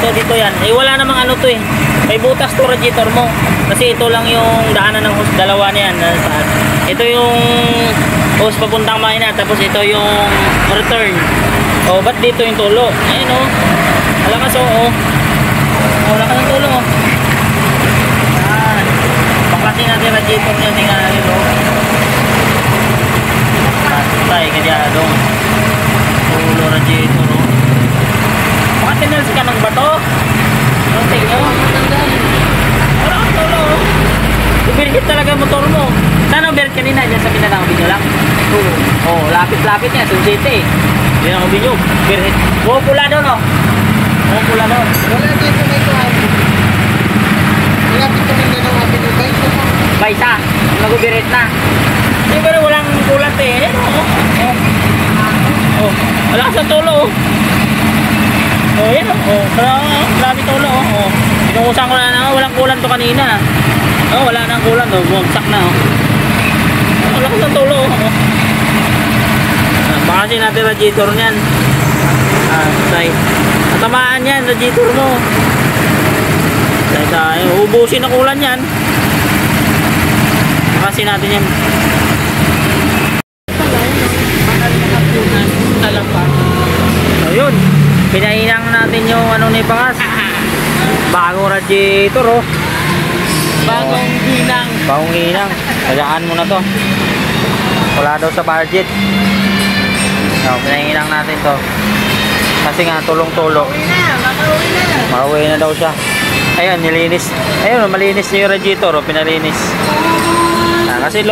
dito yan. Eh wala namang ano to eh. May butas to radiator mo. Kasi ito lang yung daanan ng hose, dalawa na yan. Ito yung hose papuntang makina, tapos ito yung return. O ba't dito yung tulo? Ayun o. Alakas o. Wala ka ng tulo o. Yan. Paklasin natin radiator nyo. Tingnan natin o. Patay kadyado. Tulo radiator o. Baka tinalsi ka ng bato. Anong tingin o? Wala kang tulo o. Ibirhit talaga motor mo. Saan ang bird kanina? Diyan sa Mindanao video lang? Oo. Lapit-lapit niya. Sun City. Diyan ang video. Birhit. Buho pula doon o. Buho pula doon. Wala dito may kuhan. Malapit kami na ng ating ubay. Baysa. Nag-birhit na. Siyempre walang kulat eh. Ayan o. Oh. Wala ka sa tulo o. Oh, yan o. Marami tulo o. Inuusan ko na walang kulan to kanina. Oh, wala nang kulan to. Bumagsak na oh. Wala ka sa tulo oh. Bakasin natin radiator niyan. Say. Natamaan yan radiator mo. Say. Ubusin na kulan yan. Bakasin natin yan. So yun. Pinainang natin yung ano ni Pangas. Bagong radiator oh. Bagong hinang. Bagong hinang. Kayaan mo na to. Wala daw sa budget. So, pinahinang natin to. Kasi nga tulong-tulo. Mauwi na daw siya. Ayun, nilinis. Ayun, malinis niya yung radiator oh, pinalinis. Kasi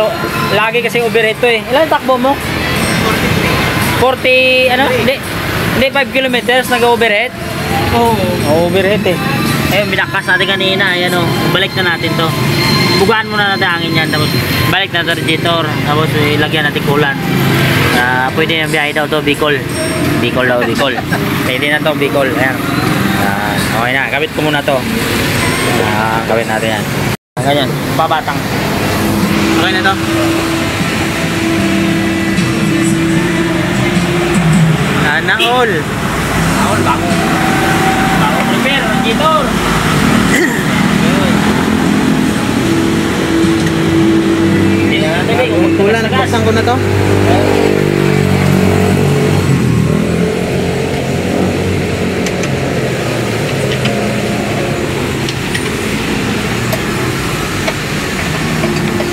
lagi kasi overheat to eh. Ilan takbo mo? 40 ano? Hindi 5 kilometers nag-overheat. Oo. Overheat eh. Ayun, binakas natin kanina. Ayan o. Balik na natin to. Bugaan muna natin hangin yan. Tapos balik na natin radiator. Tapos ilagyan natin kulan. Pwede yung biyahe daw to Bicol. Bicol daw, Bicol. Pwede na to Bicol. Ayan. Okay na. Kabit ko muna to. Kabit natin yan. Ganyan. Pabatang. Okay na to. Naol. Naol, bagong repair, radiator. Hindi na natin. Wala, nagpasang ko na to.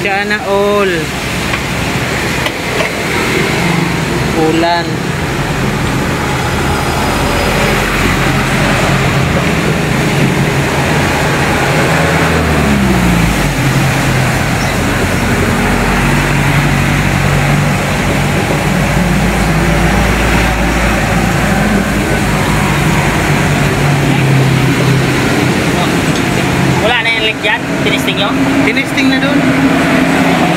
Sana all. Ulan. Tinisting nyo? Tinisting na doon.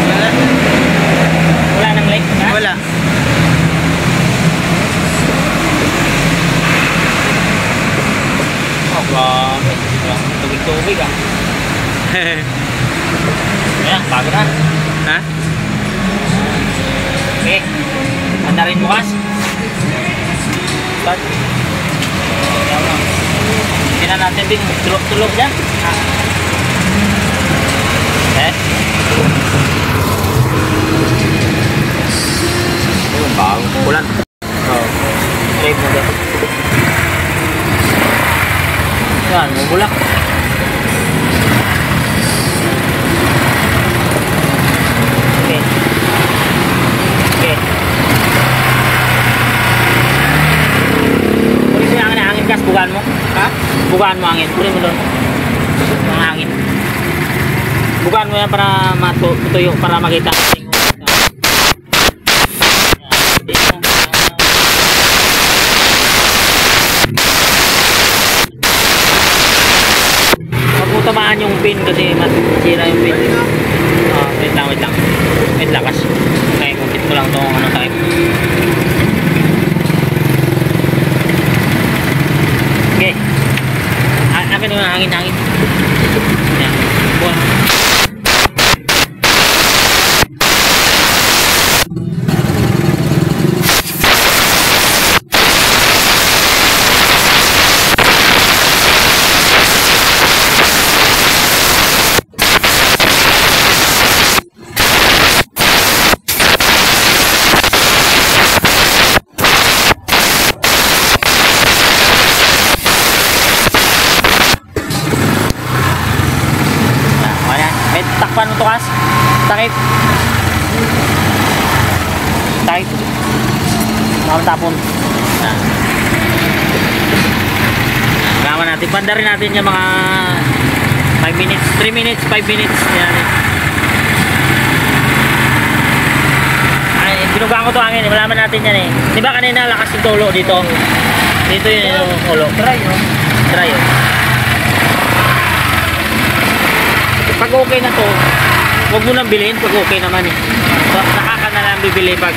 Wala. Wala nang leak? Ha? Wala. Oh, grabe. Tubig-tubig ah. Ayan, bago na. Ha? Okay. Handa rin bukas. Start. Hindi na natin din tulog-tulog dyan. Bago kulan. Drive mo dyan. Yan, mabulak. Okay. Okay. Kunin mo yung hangin kas, bugaan mo. Ha? Bugaan mo hangin. Kunin mo doon. Ang hangin. Bugaan mo yan para matuyo, para makita. Tamaan yung pin kasi masira yung pin. Wait lang. Wait lakas. Okay, kupit ko lang itong ano type. Okay. Akin yung hangin. Yan. Buwan. paano tukas? Takip. Takip. Makamtapon. Yan. Kailangan natin. Panda rin natin yung mga 5 minutes, 3 minutes, 5 minutes. Yan. Ay, binugaan ko ito hangin. Malaman natin yan eh. Diba kanina lakas yung tulo dito? Dito yun yung ulo. Try, oh. Try yun. Pag okay na to, huwag mo nang bilhin pag okay naman eh. So, nakaka na lang bibili pag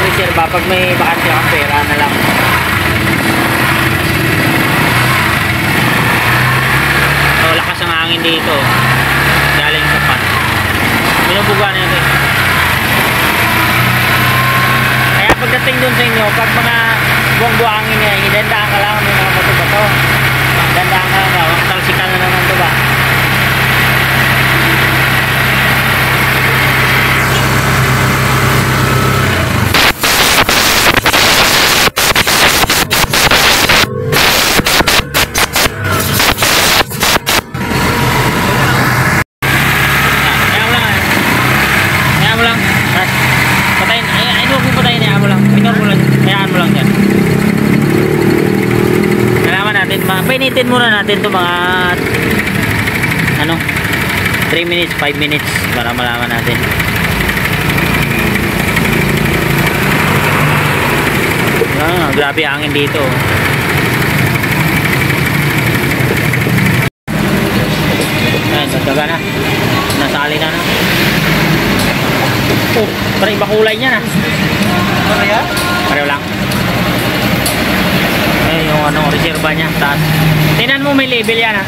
reserva, pag may bakante kang pera na lang. So, lakas ang hangin dito. Galing sa pan. Binubuga na yun eh. Kaya pagdating dun sa inyo, pag mga buwang-buwangin niya, hidandaan ka lang may mga bato-bato. Dandaan ka lang ba? Talsikan na naman ito ba? Painitin muna natin to mga ano 3 minutes, 5 minutes para malaman natin. Grabe hangin dito. Ayan, nagdaga na. Nasali na. Oh, parang iba kulay niya na. Pareha? Pareho lang. Yung ano, reserva niya, taas. Tingnan mo may label yan ha.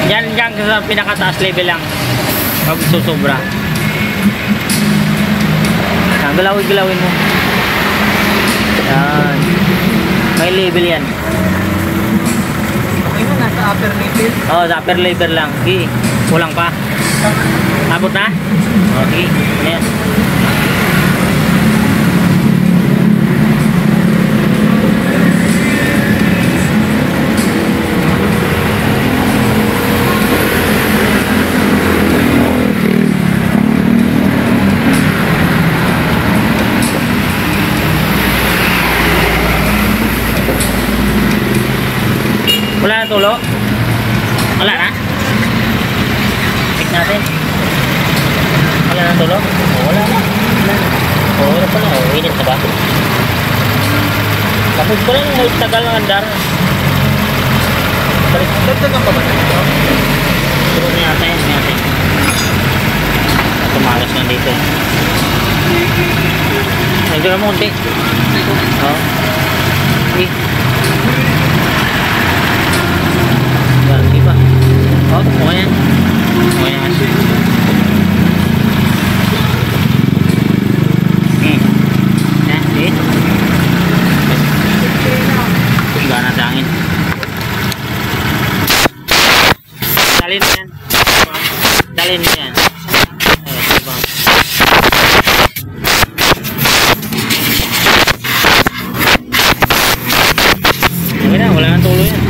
Yan sa pinakataas level lang. Pag susobra. Galawin mo. Yan. May label yan. Okay mo, nasa upper level. Oo, sa upper level lang. Sige, kulang pa. Abot na? O, sige. Ayan. Wala na tulo? Wala na? Check natin. Wala na tulo? Wala na. Wala pala. Init na ba? Tapos pala may tagal ng andar. Dagdagan pa ba ito? Siguro na yata yan. Tumalas na dito. Nagdagan mo kunti. Oo. Okay. Sige pa. Oh, okay yan. Okay yan. Yan, sige. Higa na sa hangin. Dalin mo yan. Dalin mo yan. Ay, diba? Okay na, wala nang tulo yan.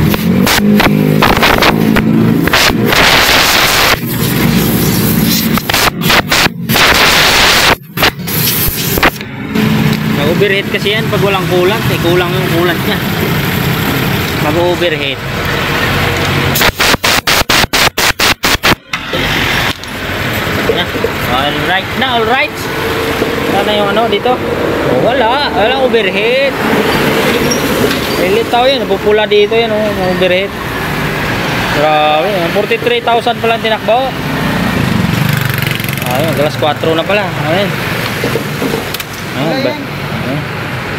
Overheat kasi yan pag walang kulant eh, kulang yung kulant nya mag-overheat. Alright na, alright. Sana yung ano dito? Oh, walang overheat. Lilitaw yan, napupula dito yan oh, overheat. Grabe, 43,000 pala tinakbo. Ayun, alas 4 na pala. Ayun. Ayun ba?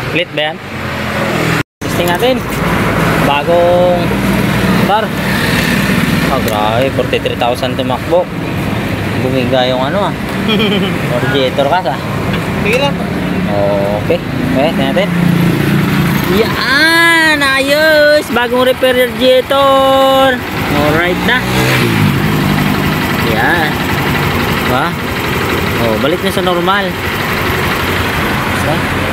Split ba yan? Testing natin. Bagong bar. Oh, grabe. 43,000 tumakbo. Bumiga yung ano ah. Radiator ka sa. Sige lang. Okay. Okay, tingnan natin. Yan! Ayos! Bagong repair radiator. Alright na. Yan. Diba? Oh, balik na sa normal.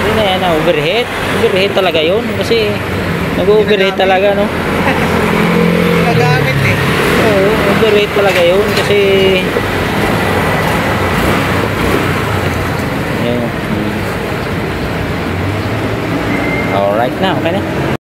Yun na yan, overheat. Overheat talaga yun. Kasi nag-overheat talaga, no? Nagamit eh. Oo, overweight talaga yun kasi Ayan. Alright na, okay na.